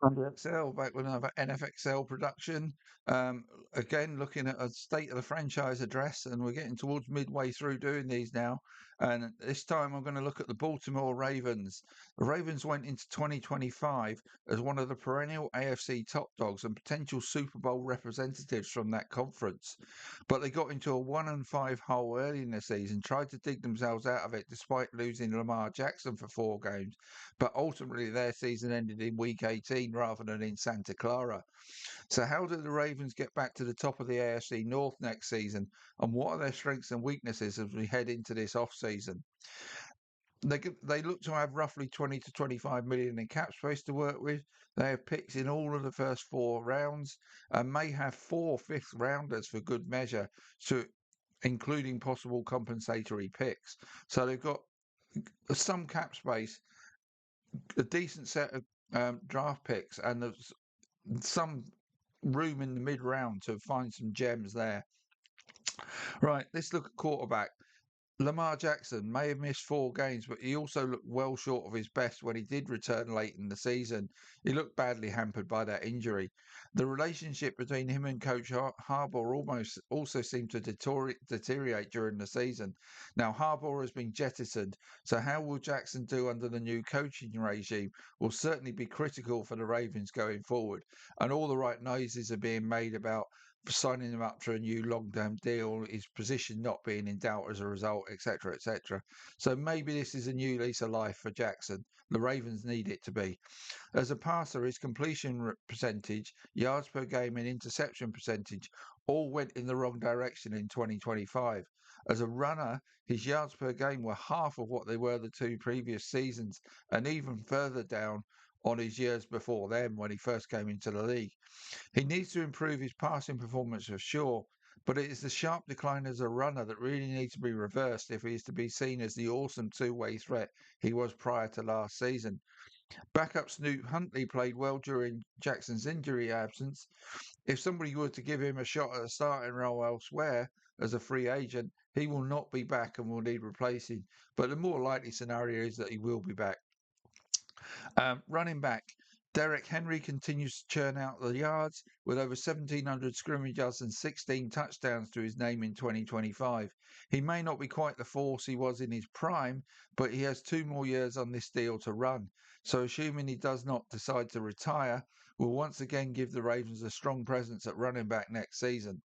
NFXL back with another NFXL production. Um, Again, looking at a state of the franchise address, and we're getting towards midway through doing these now. And this time, I'm going to look at the Baltimore Ravens. The Ravens went into 2025 as one of the perennial AFC top dogs and potential Super Bowl representatives from that conference. But they got into a 1-5 hole early in the season, tried to dig themselves out of it despite losing Lamar Jackson for 4 games, but ultimately their season ended in week 18 rather than in Santa Clara. So, how do the Ravens get back to the top of the AFC North next season? And what are their strengths and weaknesses as we head into this off season? They look to have roughly 20 to 25 million in cap space to work with. They have picks in all of the first 4 rounds and may have 4 fifth rounders for good measure, so including possible compensatory picks. So they've got some cap space, a decent set of draft picks, and there's some room in the mid round to find some gems there. Right, let's look at quarterback. Lamar Jackson may have missed 4 games, but he also looked well short of his best when he did return late in the season. He looked badly hampered by that injury. The relationship between him and Coach Harbour almost also seemed to deteriorate during the season. Now, Harbour has been jettisoned, so how will Jackson do under the new coaching regime will certainly be critical for the Ravens going forward. And all the right noises are being made about signing him up for a new long-term deal, his position not being in doubt as a result, etc., etc. So maybe this is a new lease of life for Jackson. The Ravens need it to be. As a passer, his completion percentage, yards per game, and interception percentage all went in the wrong direction in 2025. As a runner, his yards per game were half of what they were the 2 previous seasons, and even further down on his years before then when he first came into the league. He needs to improve his passing performance for sure, but it is the sharp decline as a runner that really needs to be reversed if he is to be seen as the awesome two-way threat he was prior to last season. Backup Snoop Huntley played well during Jackson's injury absence. If somebody were to give him a shot at a starting role elsewhere as a free agent, he will not be back and will need replacing. But the more likely scenario is that he will be back. Running back, Derek Henry continues to churn out the yards with over 1,700 scrimmage yards and 16 touchdowns to his name in 2025. He may not be quite the force he was in his prime, but he has 2 more years on this deal to run. So, assuming he does not decide to retire, will once again give the Ravens a strong presence at running back next season.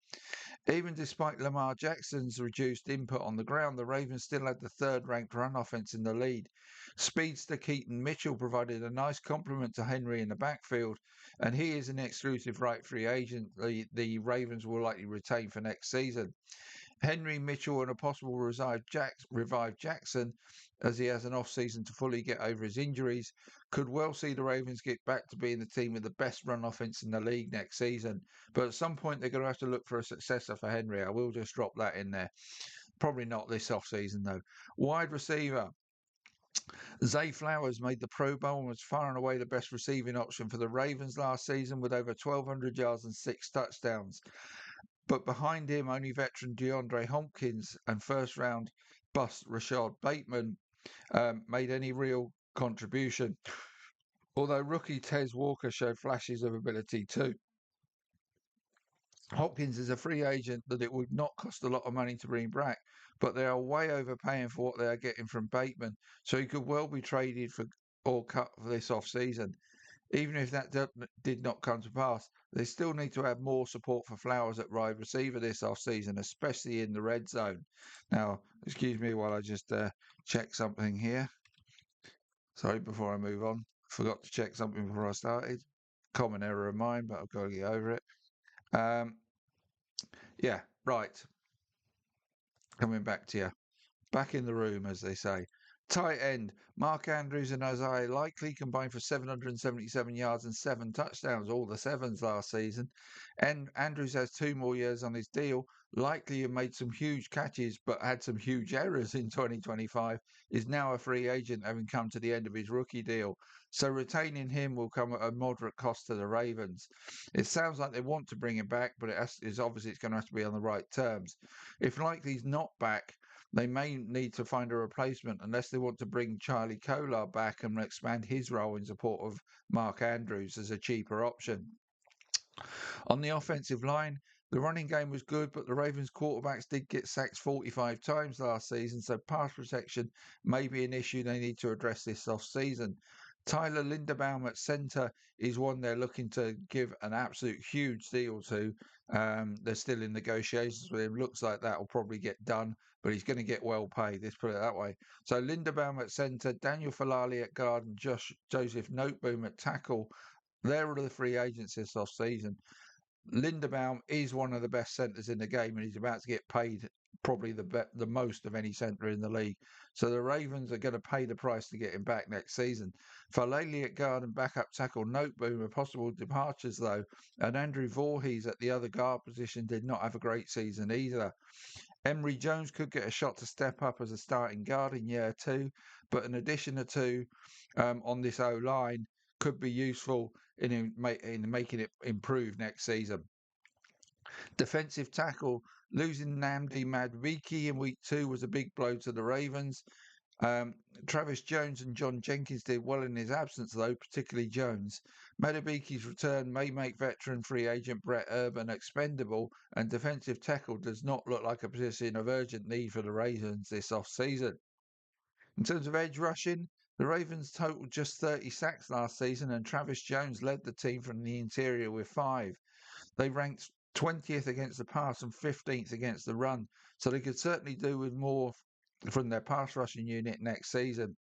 Even despite Lamar Jackson's reduced input on the ground, the Ravens still had the third ranked run offense in the lead. Speedster Keaton Mitchell provided a nice complement to Henry in the backfield, and he is an exclusive right free agent the Ravens will likely retain for next season. Henry, Mitchell, and a possible revived Jackson, as he has an off-season to fully get over his injuries, could well see the Ravens get back to being the team with the best run offense in the league next season. But at some point, they're going to have to look for a successor for Henry. I will just drop that in there. Probably not this off-season, though. Wide receiver. Zay Flowers made the Pro Bowl and was far and away the best receiving option for the Ravens last season with over 1,200 yards and 6 touchdowns. But behind him, only veteran DeAndre Hopkins and first round bust Rashad Bateman made any real contribution. Although rookie Tez Walker showed flashes of ability too. Hopkins is a free agent that it would not cost a lot of money to bring back, but they are way overpaying for what they are getting from Bateman, so he could well be traded for or cut for this off season. Even if that did not come to pass, they still need to have more support for Flowers at wide receiver this off-season, especially in the red zone. Now, excuse me while I just check something here. Sorry, before I move on. Forgot to check something before I started. Common error of mine, but I've got to get over it. Um, yeah, right. Coming back to you. Back in the room, as they say. Tight end, Mark Andrews and Isaiah Likely combined for 777 yards and 7 touchdowns, all the sevens last season. And Andrews has 2 more years on his deal. Likely who made some huge catches but had some huge errors in 2025, is now a free agent having come to the end of his rookie deal. So retaining him will come at a moderate cost to the Ravens. It sounds like they want to bring him back, but it's obviously it's going to have to be on the right terms. If Likely's not back, they may need to find a replacement unless they want to bring Charlie Kolar back and expand his role in support of Mark Andrews as a cheaper option. On the offensive line, the running game was good, but the Ravens quarterbacks did get sacked 45 times last season, so pass protection may be an issue they need to address this off-season. Tyler Linderbaum at centre is one they're looking to give an absolute huge deal to. They're still in negotiations with him. Looks like that will probably get done, but he's going to get well paid. Let's put it that way. So Linderbaum at centre, Daniel Falali at guard, and Joseph Noteboom at tackle. They're the free agents this off-season. Linderbaum is one of the best centres in the game, and he's about to get paid probably the most of any centre in the league. So the Ravens are going to pay the price to get him back next season. Falele at guard and backup tackle Noteboom are possible departures though, and Andrew Voorhees at the other guard position did not have a great season either. Emery Jones could get a shot to step up as a starting guard in year two, but an addition or two on this O line could be useful in making it improve next season. Defensive tackle, losing Namdi Madwiki in week two was a big blow to the Ravens. Um, Travis Jones and John Jenkins did well in his absence, though, particularly Jones. Madabiki's return may make veteran free agent Brett Urban expendable, and defensive tackle does not look like a position of urgent need for the Ravens this off-season. In terms of edge rushing, the Ravens totaled just 30 sacks last season, and Travis Jones led the team from the interior with 5. They ranked 20th against the pass and 15th against the run, so they could certainly do with more from their pass rushing unit next season.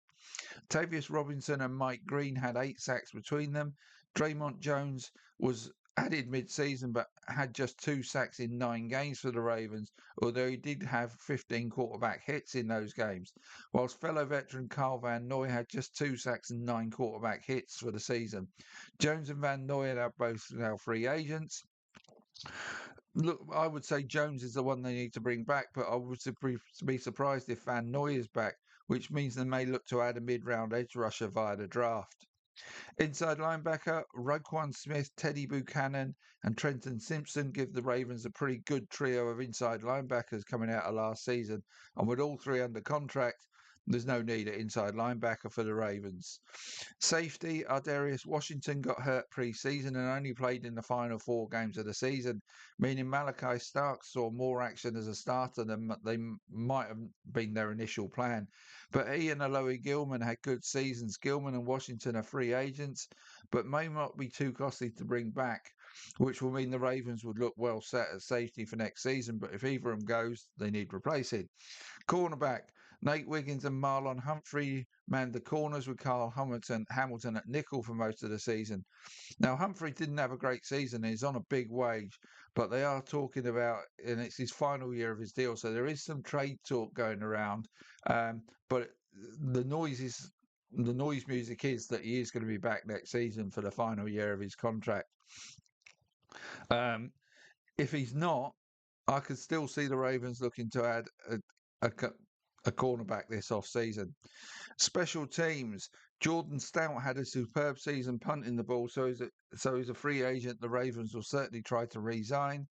Tavius Robinson and Mike Green had 8 sacks between them. Draymond Jones was added mid-season but had just 2 sacks in 9 games for the Ravens, although he did have 15 quarterback hits in those games, whilst fellow veteran Carl Van Noy had just 2 sacks and 9 quarterback hits for the season. Jones and Van Noy are both now free agents. Look, I would say Jones is the one they need to bring back, but I would be surprised if Van Noy is back, which means they may look to add a mid-round edge rusher via the draft. Inside linebacker, Roquan Smith, Teddy Buchanan, and Trenton Simpson give the Ravens a pretty good trio of inside linebackers coming out of last season. And with all three under contract, there's no need at inside linebacker for the Ravens. Safety, Ardarius Washington got hurt pre-season and only played in the final 4 games of the season, meaning Malachi Starks saw more action as a starter than they might have been their initial plan. But he and Aloe Gilman had good seasons. Gilman and Washington are free agents, but may not be too costly to bring back, which will mean the Ravens would look well set at safety for next season. But if either of them goes, they need replacing. Cornerback, Nate Wiggins and Marlon Humphrey manned the corners with Carl Hamilton at nickel for most of the season. Now, Humphrey didn't have a great season. He's on a big wage, but they are talking about, and it's his final year of his deal, so there is some trade talk going around. But the noise music is that he is going to be back next season for the final year of his contract. If he's not, I could still see the Ravens looking to add a cornerback this off-season. Special teams. Jordan Stout had a superb season punting the ball, so he's a free agent. The Ravens will certainly try to resign.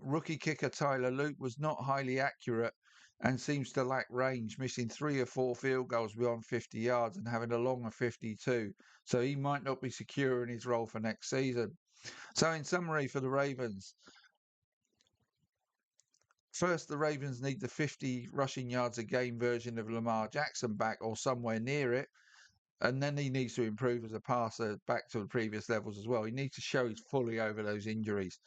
Rookie kicker Tyler Luke was not highly accurate and seems to lack range, missing 3 or 4 field goals beyond 50 yards and having a long of 52. So he might not be secure in his role for next season. So in summary for the Ravens, first, the Ravens need the 50 rushing yards a game version of Lamar Jackson back or somewhere near it. And then he needs to improve as a passer back to the previous levels as well. He needs to show he's fully over those injuries.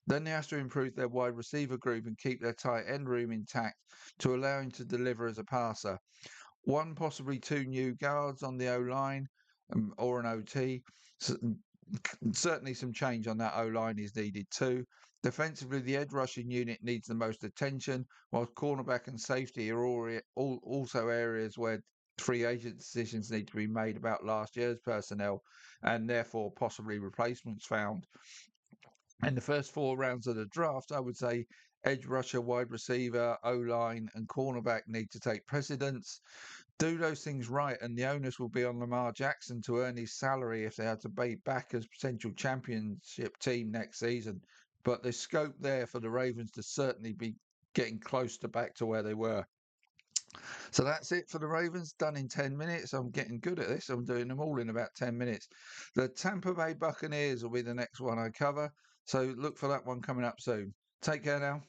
Then they have to improve their wide receiver group and keep their tight end room intact to allow him to deliver as a passer. 1, possibly 2 new guards on the O-line or an OT. So, certainly some change on that O-line is needed too. Defensively, the edge rushing unit needs the most attention, while cornerback and safety are also areas where free agent decisions need to be made about last year's personnel and therefore possibly replacements found. In the first 4 rounds of the draft, I would say edge rusher, wide receiver, O-line and cornerback need to take precedence. Do those things right, and the onus will be on Lamar Jackson to earn his salary if they are to be back as potential championship team next season. But there's scope there for the Ravens to certainly be getting close to back to where they were. So that's it for the Ravens, done in 10 minutes. I'm getting good at this. I'm doing them all in about 10 minutes. The Tampa Bay Buccaneers will be the next one I cover. So look for that one coming up soon. Take care now.